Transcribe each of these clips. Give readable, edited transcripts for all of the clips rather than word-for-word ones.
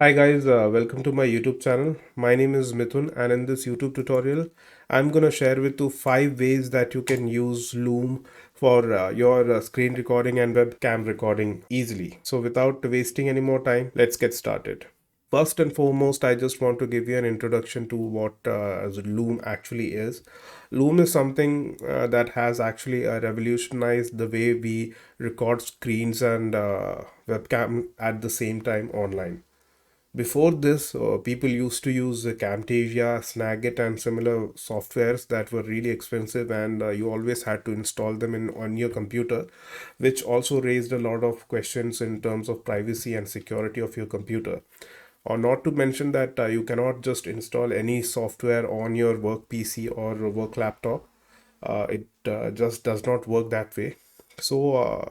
Hi guys, welcome to my YouTube channel. My name is Mithun, and in this YouTube tutorial, I'm gonna share with you 5 ways that you can use Loom for your screen recording and webcam recording easily. So without wasting any more time, let's get started. First and foremost, I just want to give you an introduction to what Loom actually is. Loom is something that has actually revolutionized the way we record screens and webcam at the same time online. Before this, people used to use Camtasia, Snagit, and similar softwares that were really expensive, and you always had to install them in on your computer, which also raised a lot of questions in terms of privacy and security of your computer. Or not to mention that you cannot just install any software on your work PC or work laptop. It just does not work that way. So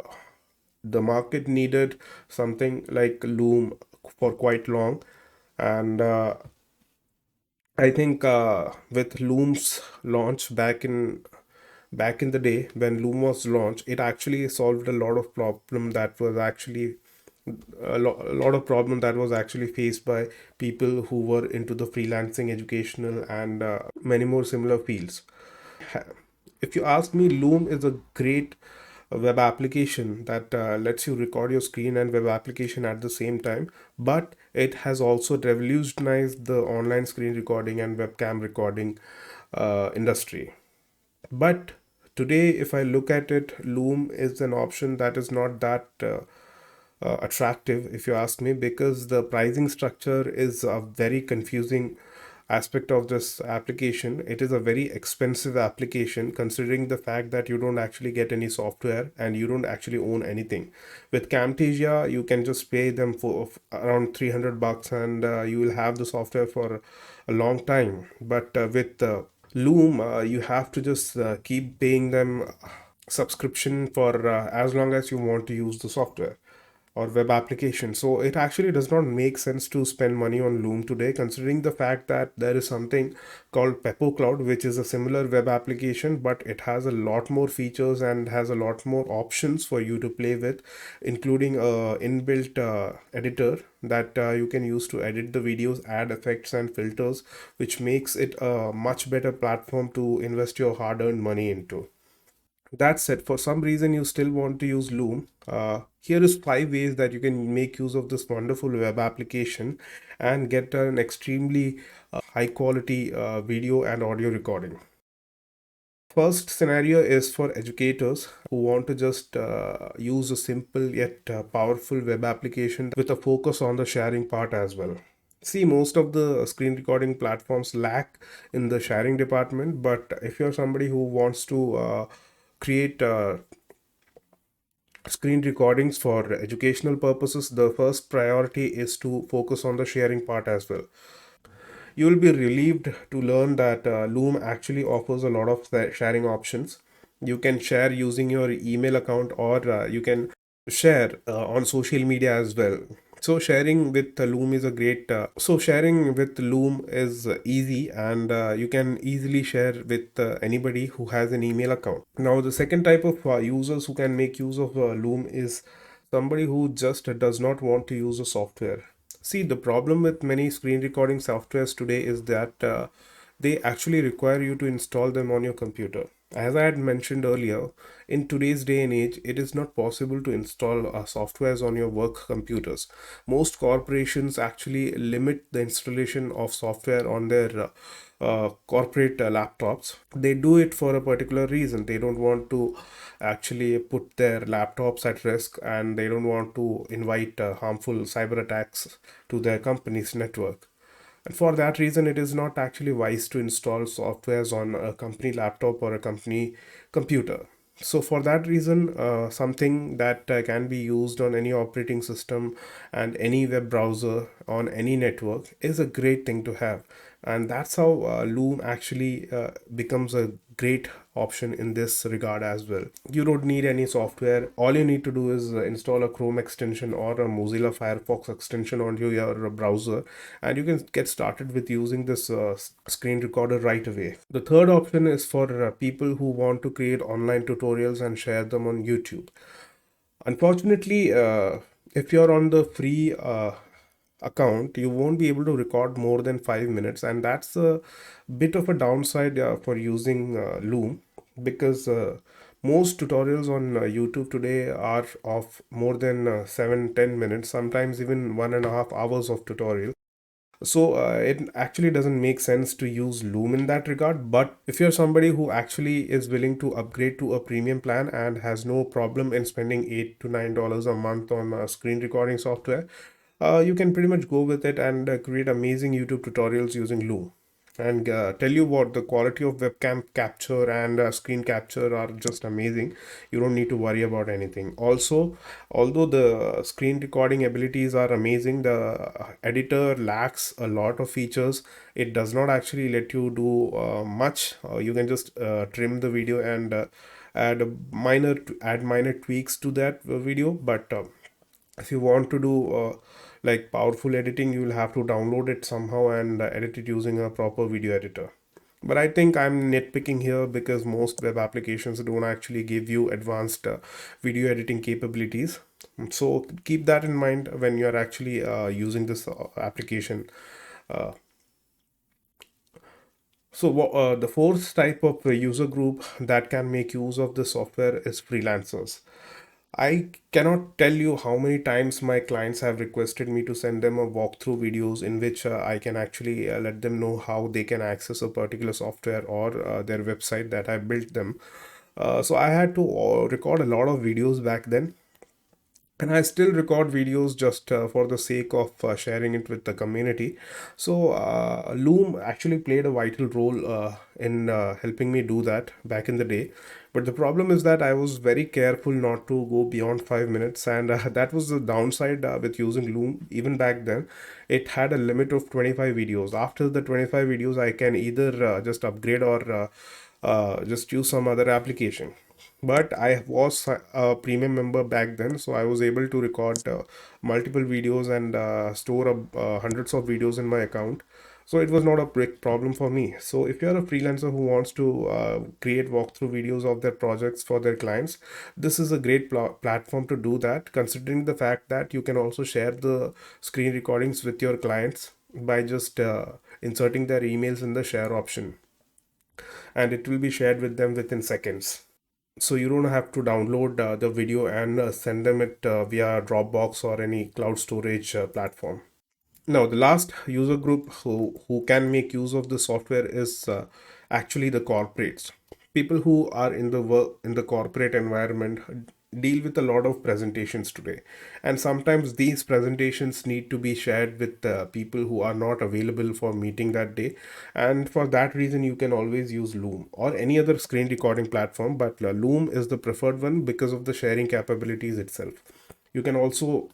the market needed something like Loom for quite long, and I think with Loom's launch back in the day when Loom was launched, it actually solved a lot of problem that was actually a lot of problem that was actually faced by people who were into the freelancing, educational, and many more similar fields. If you ask me, Loom is a great web application that lets you record your screen and web application at the same time, but it has also revolutionized the online screen recording and webcam recording industry. But today, if I look at it, Loom is an option that is not that attractive, if you ask me, because the pricing structure is a very confusing aspect of this application. It is a very expensive application considering the fact that you don't actually get any software and you don't actually own anything. With Camtasia, you can just pay them for around 300 bucks and you will have the software for a long time. But with Loom, you have to just keep paying them subscription for as long as you want to use the software or web application. So it actually does not make sense to spend money on Loom today, considering the fact that there is something called Peppo Cloud, which is a similar web application, but it has a lot more features and has a lot more options for you to play with, including a inbuilt editor that you can use to edit the videos, add effects and filters, which makes it a much better platform to invest your hard-earned money into. That said, for some reason you still want to use Loom, here is 5 ways that you can make use of this wonderful web application and get an extremely high quality video and audio recording. First scenario is for educators who want to just use a simple yet powerful web application with a focus on the sharing part as well. See, most of the screen recording platforms lack in the sharing department, but if you're somebody who wants to create screen recordings for educational purposes, the first priority is to focus on the sharing part as well. You will be relieved to learn that Loom actually offers a lot of sharing options. You can share using your email account, or you can share on social media as well. So sharing with Loom is easy, and you can easily share with anybody who has an email account. Now, the second type of users who can make use of Loom is somebody who just does not want to use a software. See, the problem with many screen recording softwares today is that they actually require you to install them on your computer. As I had mentioned earlier, in today's day and age, it is not possible to install softwares on your work computers. Most corporations actually limit the installation of software on their corporate laptops. They do it for a particular reason. They don't want to actually put their laptops at risk, and they don't want to invite harmful cyber attacks to their company's network. And for that reason, it is not actually wise to install softwares on a company laptop or a company computer. So for that reason, something that can be used on any operating system and any web browser on any network is a great thing to have. And that's how Loom actually becomes a great option in this regard as well. You don't need any software. All you need to do is install a Chrome extension or a Mozilla Firefox extension onto your browser, and you can get started with using this screen recorder right away. The third option is for people who want to create online tutorials and share them on YouTube. Unfortunately, if you're on the free account, you won't be able to record more than 5 minutes, and that's a bit of a downside for using Loom, because most tutorials on YouTube today are of more than 7-10 minutes, sometimes even 1.5 hours of tutorial. So it actually doesn't make sense to use Loom in that regard. But if you're somebody who actually is willing to upgrade to a premium plan and has no problem in spending $8 to $9 a month on screen recording software, you can pretty much go with it and create amazing YouTube tutorials using Loom. And tell you what, the quality of webcam capture and screen capture are just amazing. You don't need to worry about anything. Also, although the screen recording abilities are amazing, the editor lacks a lot of features. It does not actually let you do much. You can just trim the video and add minor tweaks to that video. But if you want to do like powerful editing, you will have to download it somehow and edit it using a proper video editor. But I think I'm nitpicking here because most web applications don't actually give you advanced video editing capabilities. So keep that in mind when you're actually using this application. Uh, the fourth type of user group that can make use of the software is freelancers. I cannot tell you how many times my clients have requested me to send them a walkthrough videos in which I can actually let them know how they can access a particular software or their website that I built them. So I had to record a lot of videos back then, and I still record videos just for the sake of sharing it with the community. So Loom actually played a vital role in helping me do that back in the day. But the problem is that I was very careful not to go beyond 5 minutes, and that was the downside with using Loom. Even back then, it had a limit of 25 videos. After the 25 videos, I can either just upgrade or just use some other application. But I was a premium member back then, so I was able to record multiple videos and store hundreds of videos in my account. So it was not a big problem for me. So if you're a freelancer who wants to create walkthrough videos of their projects for their clients, this is a great platform to do that, considering the fact that you can also share the screen recordings with your clients by just inserting their emails in the share option, and it will be shared with them within seconds. So you don't have to download the video and send them it via Dropbox or any cloud storage platform. Now, the last user group who can make use of the software is actually the corporates. People who are in the work in the corporate environment deal with a lot of presentations today, and sometimes these presentations need to be shared with people who are not available for meeting that day. And for that reason, you can always use Loom or any other screen recording platform, but Loom is the preferred one because of the sharing capabilities itself. You can also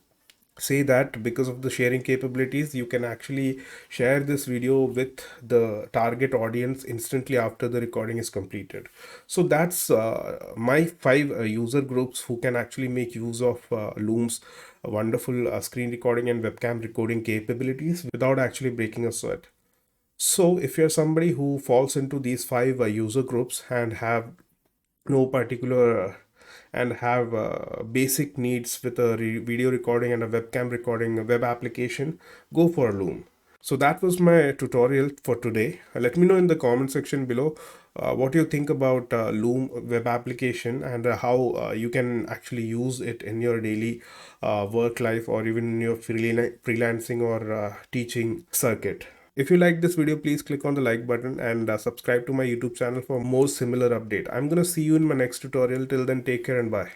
say that because of the sharing capabilities, you can actually share this video with the target audience instantly after the recording is completed. So that's my five user groups who can actually make use of Loom's wonderful screen recording and webcam recording capabilities without actually breaking a sweat. So if you're somebody who falls into these five user groups and have no particular and have basic needs with a video recording and a webcam recording a web application, go for Loom. So that was my tutorial for today. Let me know in the comment section below what you think about Loom web application and how you can actually use it in your daily work life or even in your freelancing or teaching circuit. If you like this video, please click on the like button and subscribe to my YouTube channel for more similar update. I'm gonna see you in my next tutorial. Till then, take care and bye.